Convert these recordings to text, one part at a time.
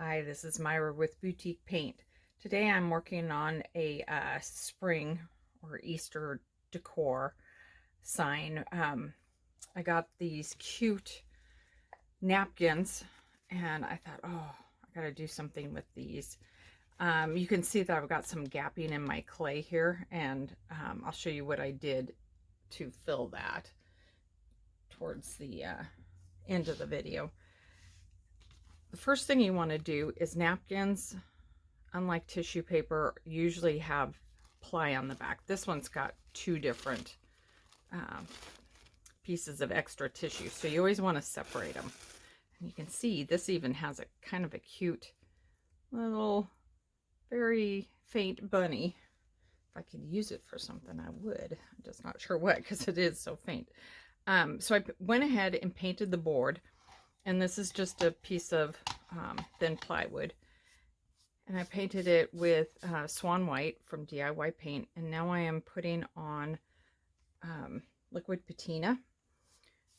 Hi, this is Myra with Boutique Paint. Today I'm working on a spring or Easter decor sign. I got these cute napkins and I thought, oh, I gotta do something with these. You can see that I've got some gapping in my clay here, and I'll show you what I did to fill that towards the end of the video. The first thing you want to do is napkins, unlike tissue paper, usually have ply on the back. This one's got two different pieces of extra tissue, so you always want to separate them. And you can see this even has a kind of a cute little, very faint bunny. If I could use it for something, I would. I'm just not sure what, because it is so faint. So I went ahead and painted the board. And this is just a piece of thin plywood. And I painted it with Swan White from DIY Paint. And now I am putting on liquid patina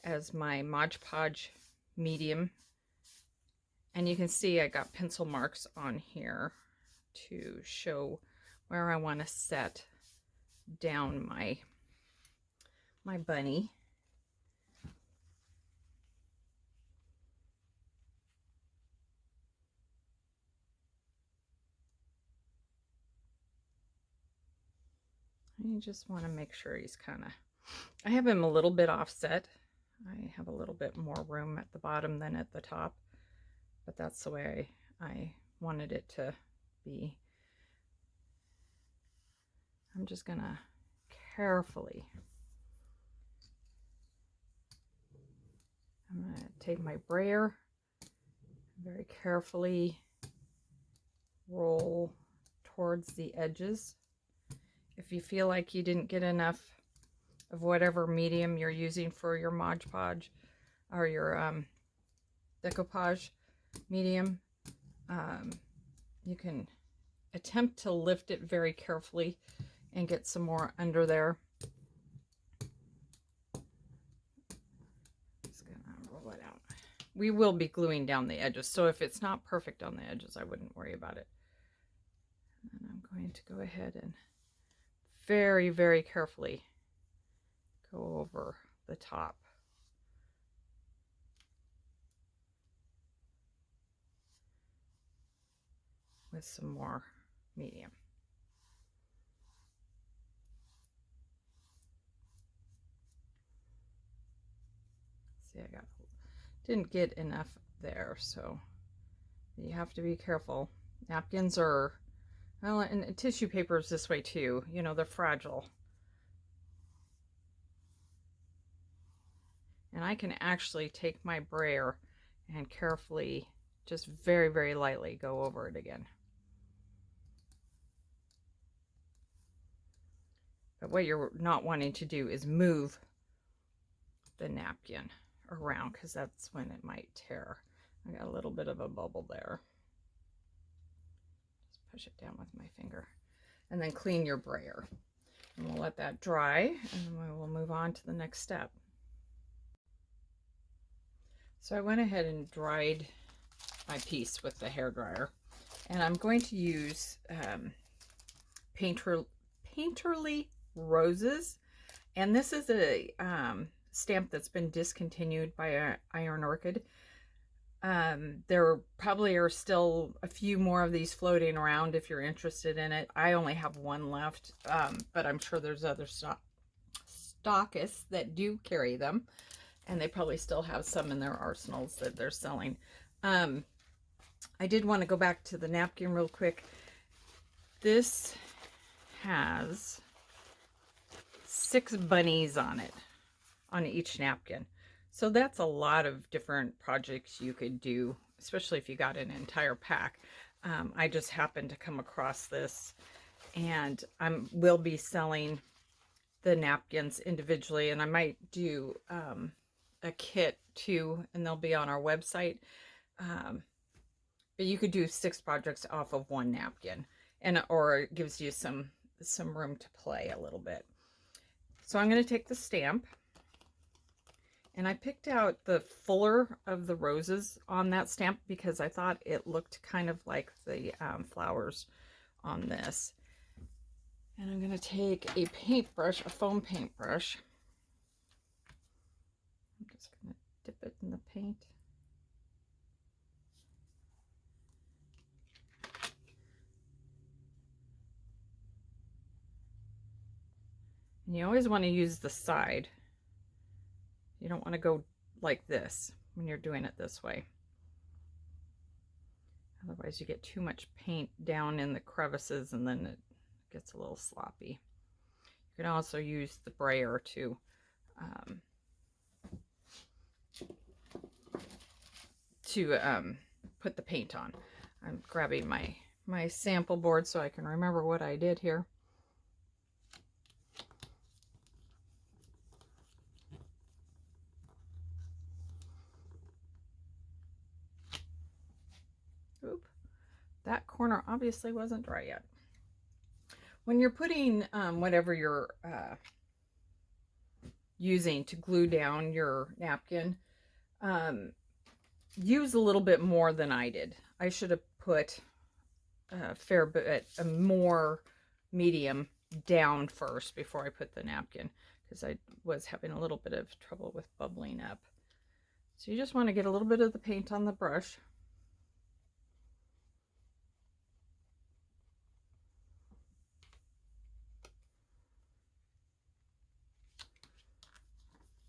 as my Mod Podge medium. And you can see I got pencil marks on here to show where I want to set down my bunny. You just want to make sure he's kind of, I have him a little bit offset. I have a little bit more room at the bottom than at the top, but that's the way I wanted it to be. I'm just gonna carefully, I'm gonna take my brayer, very carefully roll towards the edges. If you feel like you didn't get enough of whatever medium you're using for your Mod Podge or your decoupage medium, you can attempt to lift it very carefully and get some more under there. Just gonna roll it out. We will be gluing down the edges, so if it's not perfect on the edges, I wouldn't worry about it. And I'm going to go ahead and very, very carefully go over the top. With some more medium. See, didn't get enough there, so you have to be careful. Napkins are, well, and tissue paper is this way too. You know, they're fragile. And I can actually take my brayer and carefully, just very, very lightly go over it again. But what you're not wanting to do is move the napkin around, because that's when it might tear. I got a little bit of a bubble there. Just push it down with my finger. And then clean your brayer. And we'll let that dry, and then we will move on to the next step. So I went ahead and dried my piece with the hairdryer. And I'm going to use Painterly Roses. And this is a stamp that's been discontinued by Iron Orchid. There probably are still a few more of these floating around if you're interested in it. I only have one left, but I'm sure there's other stockists that do carry them, and they probably still have some in their arsenals that they're selling. I did want to go back to the napkin real quick. This has 6 bunnies on it, on each napkin. So that's a lot of different projects you could do, especially if you got an entire pack. I just happened to come across this, and I will be selling the napkins individually, and I might do a kit too, and they'll be on our website. But you could do 6 projects off of one napkin, and or it gives you some room to play a little bit. So I'm going to take the stamp, And I picked out the fuller of the roses on that stamp because I thought it looked kind of like the flowers on this. And I'm going to take a paintbrush, a foam paintbrush. I'm just going to dip it in the paint. And you always want to use the side. You don't want to go like this when you're doing it this way. Otherwise you get too much paint down in the crevices and then it gets a little sloppy. You can also use the brayer to put the paint on. I'm grabbing my sample board so I can remember what I did here. Oop. That corner obviously wasn't dry yet. When you're putting whatever you're using to glue down your napkin, use a little bit more than I did. I should have put a fair bit more medium down first before I put the napkin, because I was having a little bit of trouble with bubbling up. So you just want to get a little bit of the paint on the brush.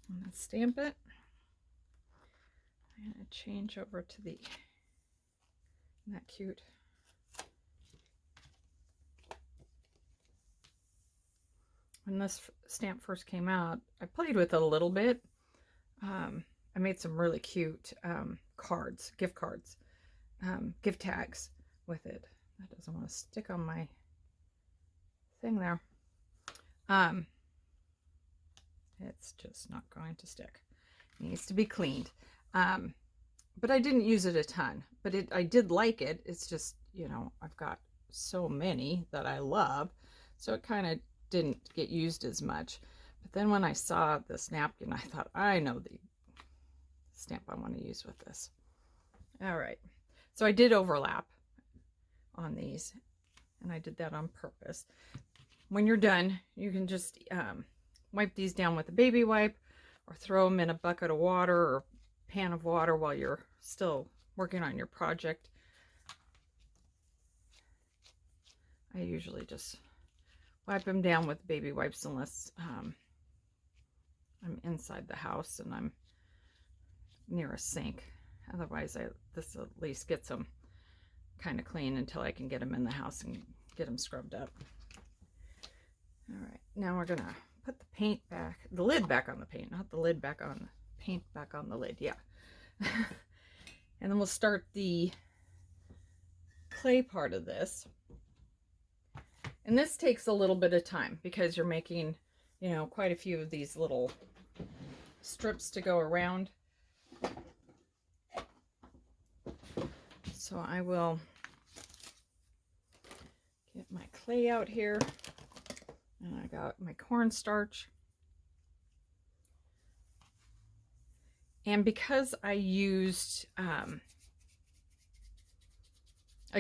And then stamp it. I'm going to change over to the, isn't that cute? When this stamp first came out, I played with it a little bit. I made some really cute cards, gift cards, gift tags with it. That doesn't want to stick on my thing there. It's just not going to stick. It needs to be cleaned. But I didn't use it a ton, but I did like it. It's just, you know, I've got so many that I love, so it kind of didn't get used as much. But then when I saw this napkin, I thought, I know the stamp I want to use with this. All right, so I did overlap on these, and I did that on purpose. When you're done, you can just wipe these down with a baby wipe, or throw them in a bucket of water or pan of water while you're still working on your project. I usually just wipe them down with baby wipes unless I'm inside the house and I'm near a sink. Otherwise, this at least gets them kind of clean until I can get them in the house and get them scrubbed up. All right, now we're gonna put the paint back, the lid back on the paint, not the lid back on the paint, back on the lid, yeah. And then we'll start the clay part of this. And this takes a little bit of time because you're making, you know, quite a few of these little strips to go around. So I will get my clay out here, and I got my cornstarch. And because I used, I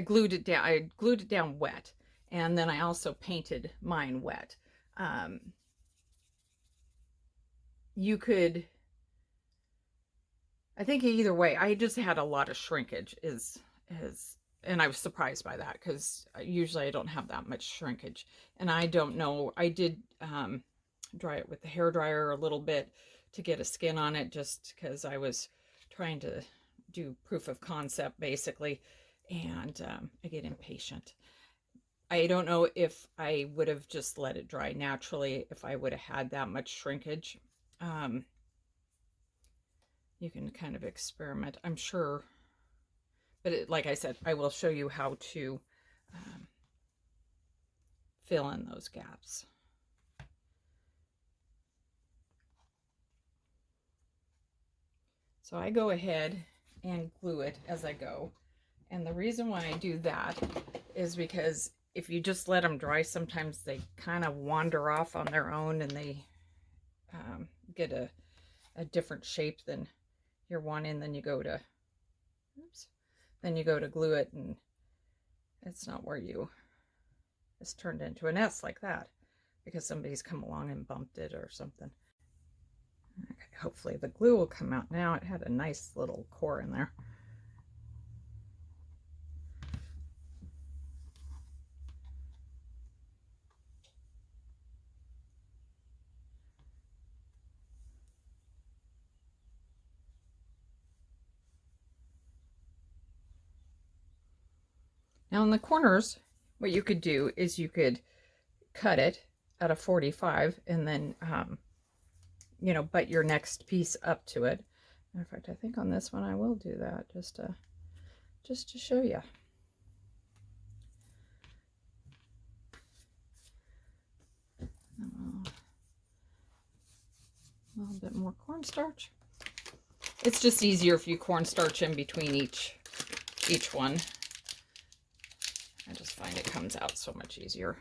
glued it down wet, and then I also painted mine wet. You could, I think either way, I just had a lot of shrinkage and I was surprised by that because usually I don't have that much shrinkage. And I don't know, I did dry it with the hair dryer a little bit to get a skin on it, just because I was trying to do proof of concept basically, and I get impatient. I don't know if I would have just let it dry naturally if I would have had that much shrinkage. You can kind of experiment, I'm sure, but like I said, I will show you how to fill in those gaps. So I go ahead and glue it as I go. And the reason why I do that is because if you just let them dry, sometimes they kind of wander off on their own and they get a a different shape than you're wanting, then you go to, oops, then you go to glue it, and it's not where you, it's turned into an S like that because somebody's come along and bumped it or something. Okay, hopefully the glue will come out now. It had a nice little core in there. Now in the corners, what you could do is you could cut it at a 45 and then, you know, butt your next piece up to it. In fact, I think on this one I will do that just to show you. A little bit more cornstarch. It's just easier if you cornstarch in between each one. I just find it comes out so much easier.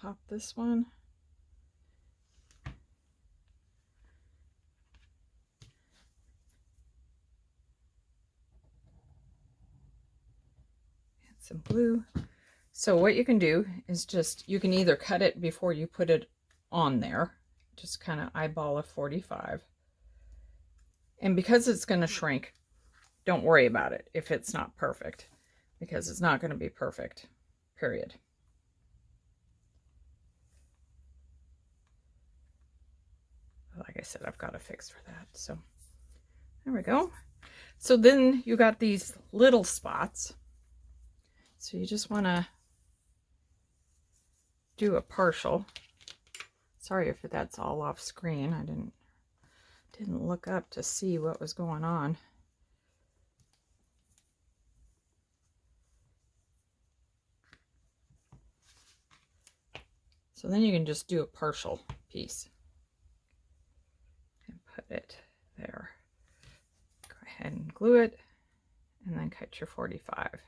Pop this one. Some glue. So what you can do is just, you can either cut it before you put it on there, just kind of eyeball a 45. And because it's going to shrink, don't worry about it if it's not perfect, because it's not going to be perfect, period. Like I said, I've got a fix for that. So there we go. So then you got these little spots. So you just want to do a partial. Sorry if that's all off screen. I didn't look up to see what was going on. So then you can just do a partial piece and put it there. Go ahead and glue it and then cut your 45.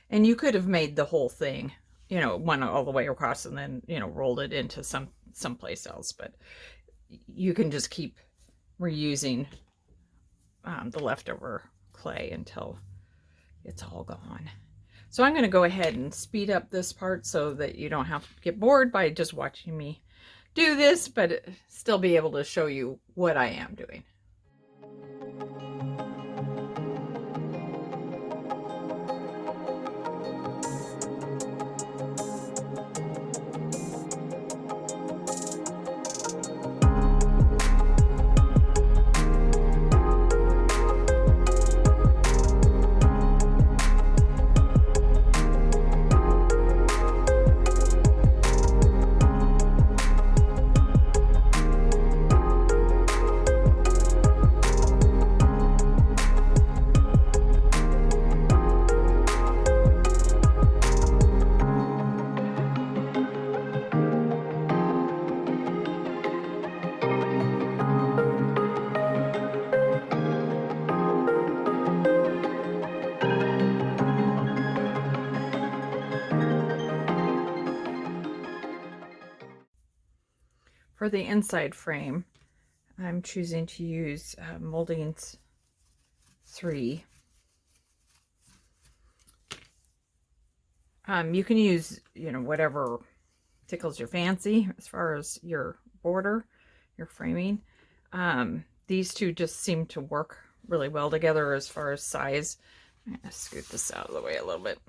And you could have made the whole thing, you know, went all the way across and then, you know, rolled it into someplace else, but you can just keep reusing the leftover clay until it's all gone. So I'm going to go ahead and speed up this part so that you don't have to get bored by just watching me do this, but still be able to show you what I am doing. For the inside frame, I'm choosing to use Moldings 3. You can use, you know, whatever tickles your fancy as far as your border, your framing. These two just seem to work really well together as far as size. I'm going to scoot this out of the way a little bit.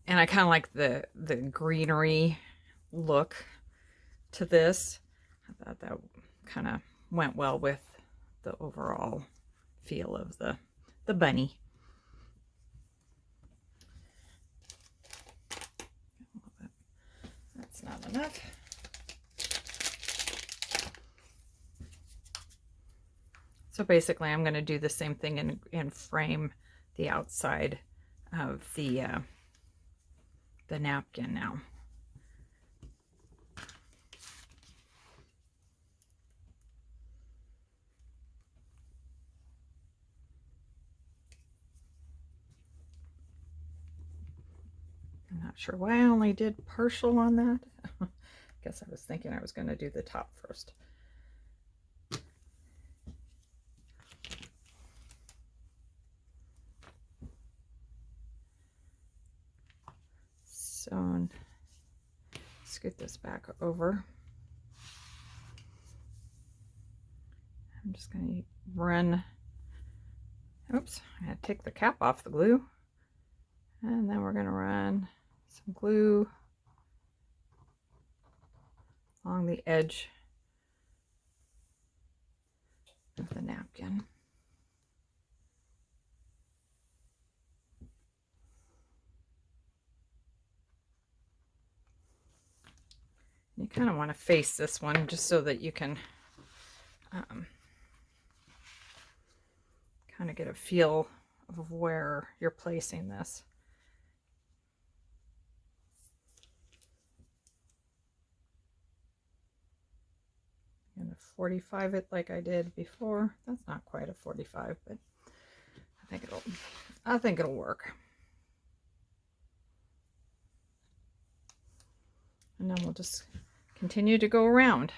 And I kind of like the greenery look to this. I thought that kind of went well with the overall feel of the bunny. That's not enough. So basically I'm going to do the same thing and frame the outside of the napkin now. I'm not sure why I only did partial on that. Guess I was thinking I was going to do the top first. So scoot this back over. I'm just going to run, oops, I had to take the cap off the glue. And then we're going to run some glue along the edge of the napkin. You kind of want to face this one just so that you can kind of get a feel of where you're placing this. I'm going to 45 it like I did before. That's not quite a 45, but I think it'll work. And then we'll just continue to go around.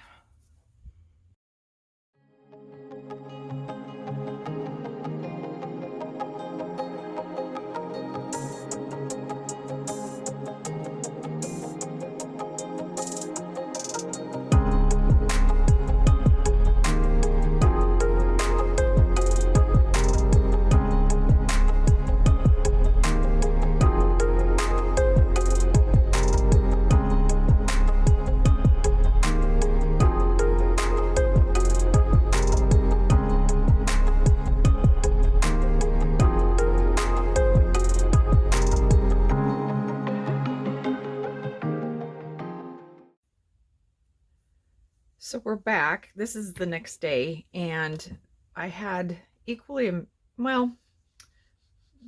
So we're back. This is the next day, and I had equally, well,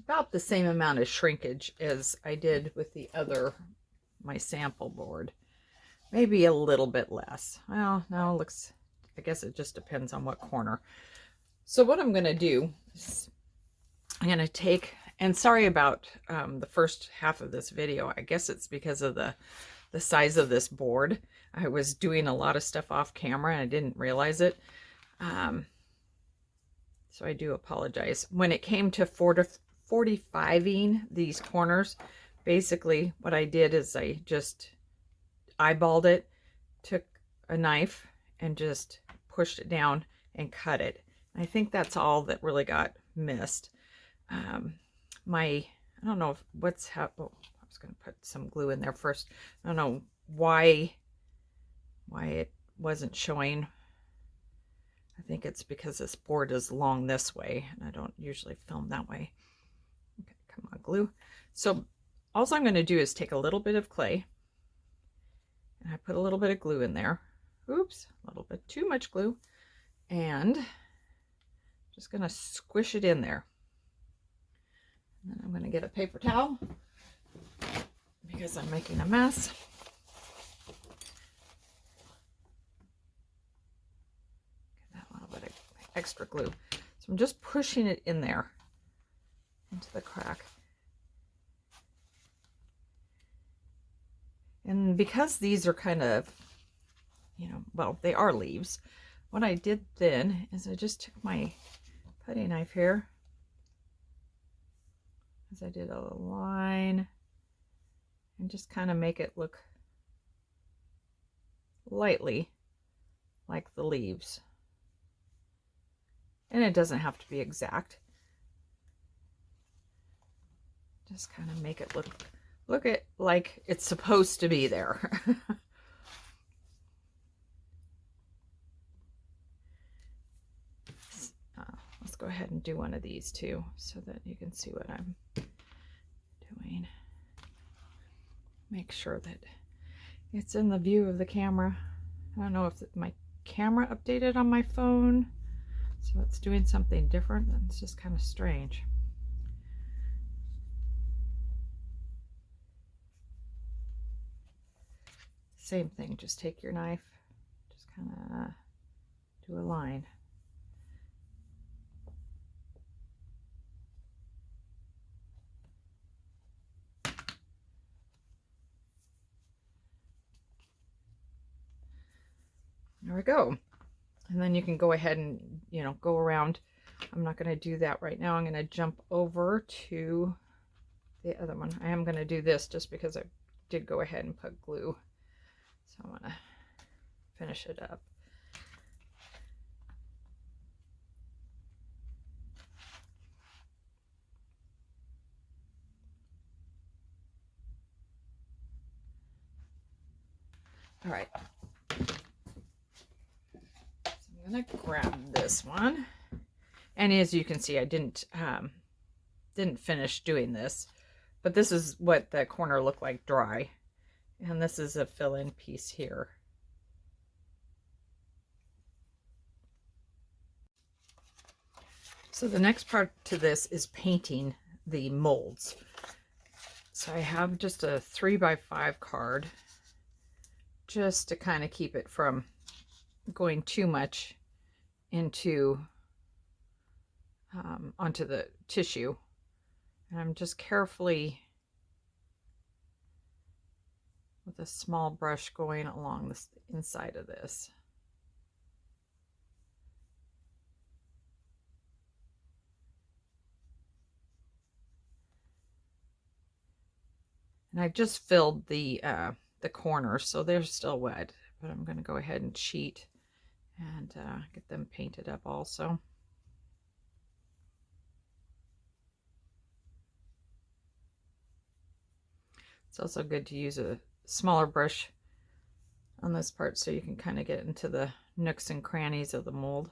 about the same amount of shrinkage as I did with the other, my sample board. Maybe a little bit less. Well, no, it looks, I guess it just depends on what corner. So what I'm going to do is I'm going to take, and sorry about the first half of this video. I guess it's because of the size of this board. I was doing a lot of stuff off camera and I didn't realize it. So I do apologize. When it came to 45ing these corners, basically what I did is I just eyeballed it, took a knife and just pushed it down and cut it. I think that's all that really got missed. I don't know if what's happened. Oh, I was going to put some glue in there first. I don't know why it wasn't showing. I think it's because this board is long this way and I don't usually film that way. Okay, come on, glue. So all I'm going to do is take a little bit of clay and I put a little bit of glue in there. Oops, a little bit too much glue, and just going to squish it in there. And then I'm going to get a paper towel because I'm making a mess. Extra glue. So I'm just pushing it in there into the crack. And because these are kind of, you know, well, they are leaves, what I did then is I just took my putty knife here, as I did a line, and just kind of make it look lightly like the leaves. And it doesn't have to be exact. Just kind of make it look it like it's supposed to be there. go ahead and do one of these too, so that you can see what I'm doing. Make sure that it's in the view of the camera. I don't know if my camera updated on my phone, so it's doing something different. It's just kind of strange. Same thing, just take your knife, just kind of do a line. There we go. And then you can go ahead and, you know, go around. I'm not going to do that right now. I'm going to jump over to the other one. I am going to do this just because I did go ahead and put glue. So I want to finish it up. All right. I'm gonna grab this one, and as you can see, I didn't finish doing this, but this is what the corner looked like dry, and this is a fill-in piece here. So the next part to this is painting the molds. So I have just a 3x5 card, just to kind of keep it from going too much into onto the tissue. And I'm just carefully with a small brush going along the inside of this. And I've just filled the corners, so they're still wet, but I'm going to go ahead and cheat and get them painted up also. It's also good to use a smaller brush on this part so you can kind of get into the nooks and crannies of the mold.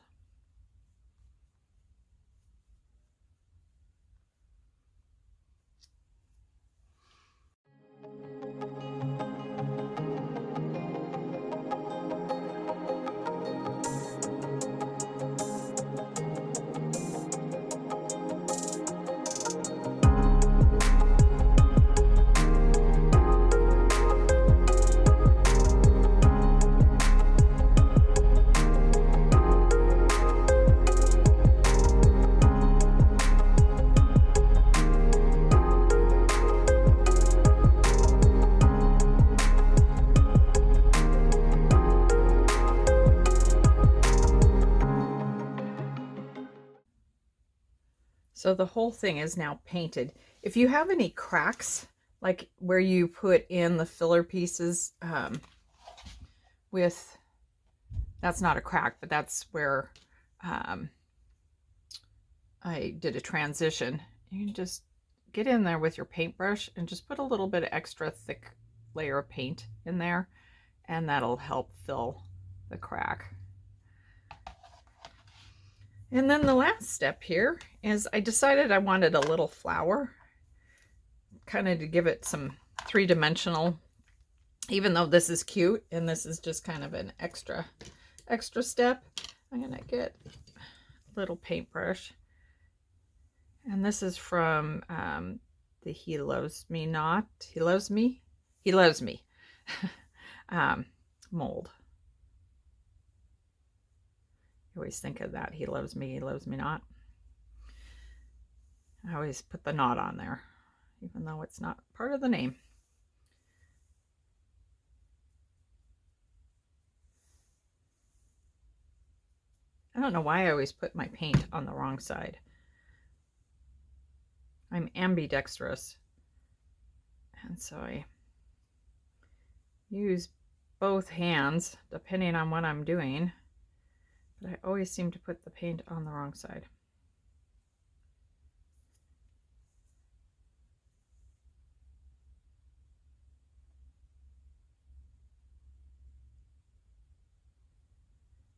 So the whole thing is now painted. If you have any cracks, like where you put in the filler pieces that's not a crack, but that's where I did a transition. You can just get in there with your paintbrush and just put a little bit of extra thick layer of paint in there, and that'll help fill the crack. And then the last step here is I decided I wanted a little flower, kind of to give it some three-dimensional, even though this is cute and this is just kind of an extra step. I'm gonna get a little paintbrush, and this is from the He Loves Me Not, He Loves Me, He Loves Me mold. I always think of that. He loves me, he loves me not. I always put the not on there, even though it's not part of the name. I don't know why I always put my paint on the wrong side. I'm ambidextrous, and so I use both hands depending on what I'm doing. But I always seem to put the paint on the wrong side.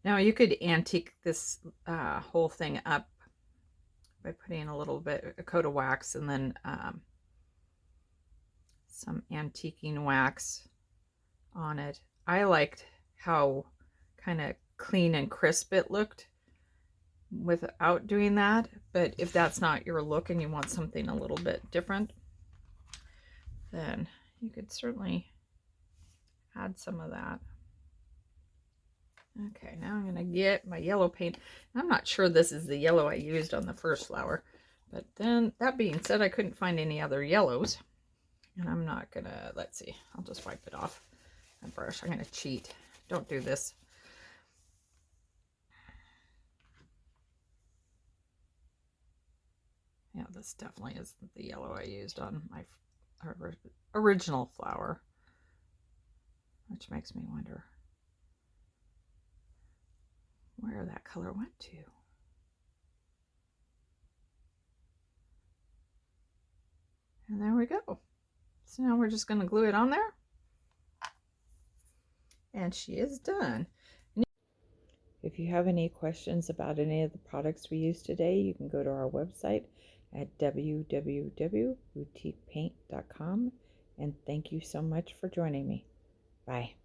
Now you could antique this whole thing up by putting a coat of wax and then some antiquing wax on it. I liked how kind of clean and crisp it looked without doing that, but if that's not your look and you want something a little bit different, then you could certainly add some of that. Okay, now I'm going to get my yellow paint. I'm not sure this is the yellow I used on the first flower, but then that being said, I couldn't find any other yellows, and I'm not going to, let's see, I'll just wipe it off my brush. I'm going to cheat. Don't do this. Yeah, this definitely isn't the yellow I used on my original flower, which makes me wonder where that color went to. And there we go. So now we're just going to glue it on there. And she is done. If you have any questions about any of the products we used today, you can go to our website at www.boutiquepaint.com. And thank you so much for joining me. Bye.